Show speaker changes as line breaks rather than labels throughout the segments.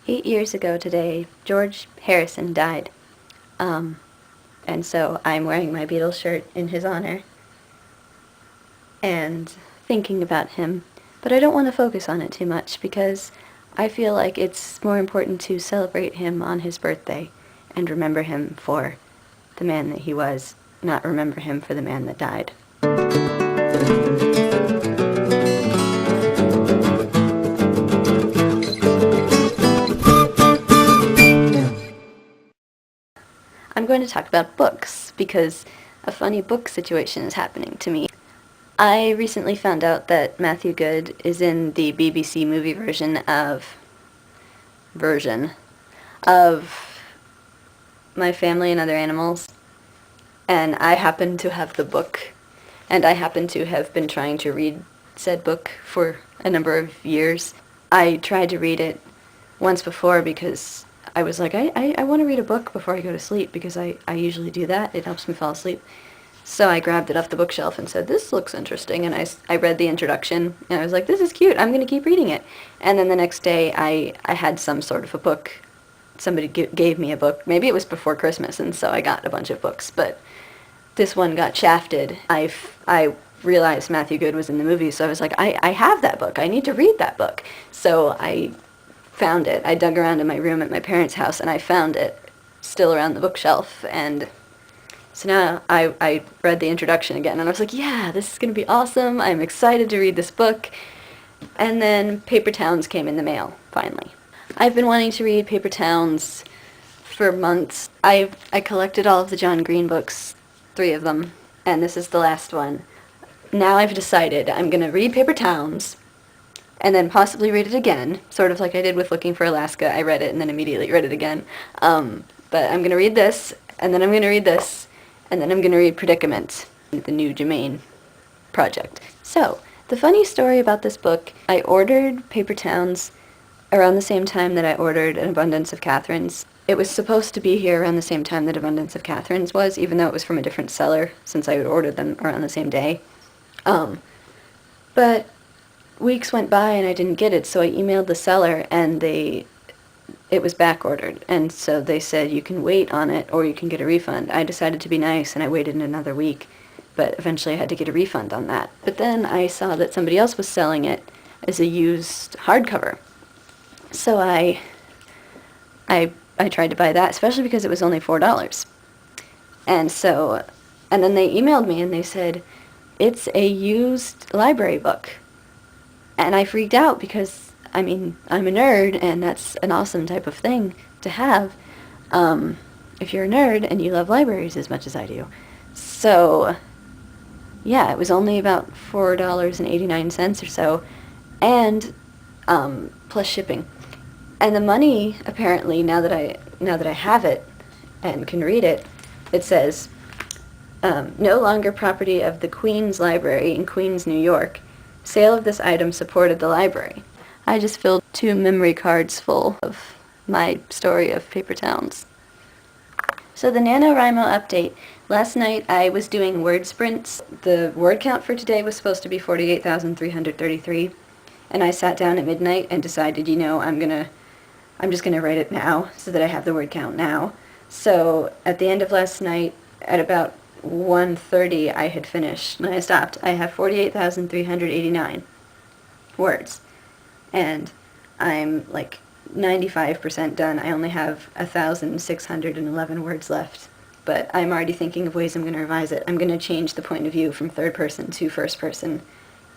8 years ago today, George Harrison died. And so I'm wearing my Beatles shirt in his honor and thinking about him. But I don't want to focus on it too much because I feel like it's more important to celebrate him on his birthday and remember him for the man that he was, not remember him for the man that died. I'm going to talk about books because a funny book situation is happening to me. I recently found out that Matthew Goode is in the BBC movie version of My Family and Other Animals, and I happen to have the book, and I happen to have been trying to read said book for a number of years. I tried to read it once before because I was like, I want to read a book before I go to sleep because I usually do that. It helps me fall asleep. So I grabbed it off the bookshelf and said, this looks interesting. And I read the introduction, and I was like, this is cute. I'm going to keep reading it. And then the next day, I had some sort of a book. Somebody gave me a book. Maybe it was before Christmas, and so I got a bunch of books. But this one got shafted. I realized Matthew Goode was in the movie, so I was like, I have that book. I need to read that book. So I found it. I dug around in my room at my parents' house, and I found it still around the bookshelf. And so now I read the introduction again, and I was like, yeah, this is going to be awesome. I'm excited to read this book. And then Paper Towns came in the mail, finally. I've been wanting to read Paper Towns for months. I collected all of the John Green books, 3 of them, and this is the last one. Now I've decided I'm going to read Paper Towns, and then possibly read it again, sort of like I did with Looking for Alaska. I read it and then immediately read it again. But I'm going to read this, and then I'm going to read this, and then I'm going to read Predicament, the new Germain project. So, the funny story about this book, I ordered Paper Towns around the same time that I ordered An Abundance of Catherines. It was supposed to be here around the same time that Abundance of Catherines was, even though it was from a different seller, since I had ordered them around the same day. But weeks went by and I didn't get it, so I emailed the seller, and it was back ordered, and so they said you can wait on it or you can get a refund. I decided to be nice and I waited another week, but eventually I had to get a refund on that. But then I saw that somebody else was selling it as a used hardcover, so I tried to buy that, especially because it was only $4. And then they emailed me and they said it's a used library book. And I freaked out because, I mean, I'm a nerd, and that's an awesome type of thing to have if you're a nerd and you love libraries as much as I do. So, yeah, it was only about $4.89 or so, and plus shipping. And the money, apparently, now that I have it and can read it, it says, no longer property of the Queens Library in Queens, New York. Sale of this item supported the library. I just filled 2 memory cards full of my story of Paper Towns. So the NaNoWriMo update. Last night I was doing word sprints. The word count for today was supposed to be 48,333, and I sat down at midnight and decided, I'm just gonna write it now so that I have the word count now. So at the end of last night, at about 1:30, I had finished, and I stopped. I have 48,389 words, and I'm like 95% done. I only have 1,611 words left, but I'm already thinking of ways I'm going to revise it. I'm going to change the point of view from third person to first person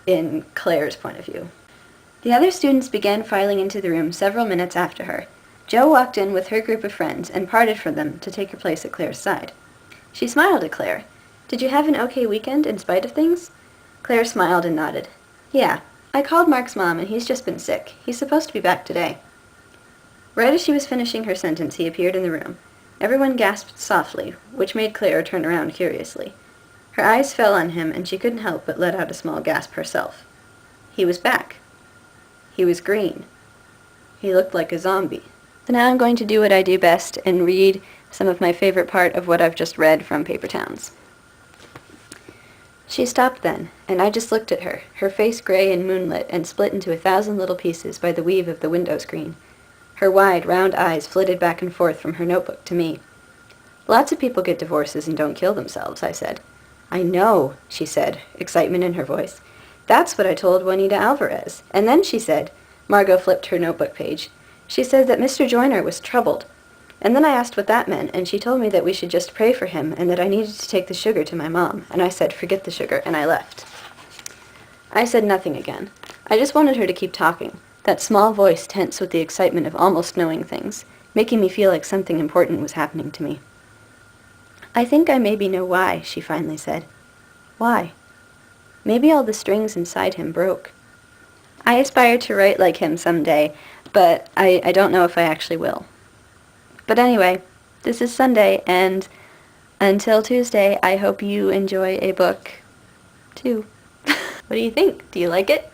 in Claire's point of view. The other students began filing into the room several minutes after her. Jo walked in with her group of friends and parted from them to take her place at Claire's side. She smiled at Claire. Did you have an okay weekend in spite of things? Claire smiled and nodded. Yeah, I called Mark's mom and he's just been sick. He's supposed to be back today. Right as she was finishing her sentence, he appeared in the room. Everyone gasped softly, which made Claire turn around curiously. Her eyes fell on him and she couldn't help but let out a small gasp herself. He was back. He was green. He looked like a zombie. So now I'm going to do what I do best and read some of my favorite part of what I've just read from Paper Towns. She stopped then, and I just looked at her face gray and moonlit and split into 1,000 little pieces by the weave of the window screen. Her wide, round eyes flitted back and forth from her notebook to me. "Lots of people get divorces and don't kill themselves," I said. "I know," she said, excitement in her voice. "That's what I told Juanita Alvarez. And then she said," Margot flipped her notebook page, "she said that Mr. Joyner was troubled. And then I asked what that meant, and she told me that we should just pray for him and that I needed to take the sugar to my mom. And I said, forget the sugar, and I left." I said nothing again. I just wanted her to keep talking, that small voice tense with the excitement of almost knowing things, making me feel like something important was happening to me. "I think I maybe know why," she finally said. "Why?" "Maybe all the strings inside him broke. I aspire to write like him someday, but I don't know if I actually will. But anyway, this is Sunday, and until Tuesday, I hope you enjoy a book, too." What do you think? Do you like it?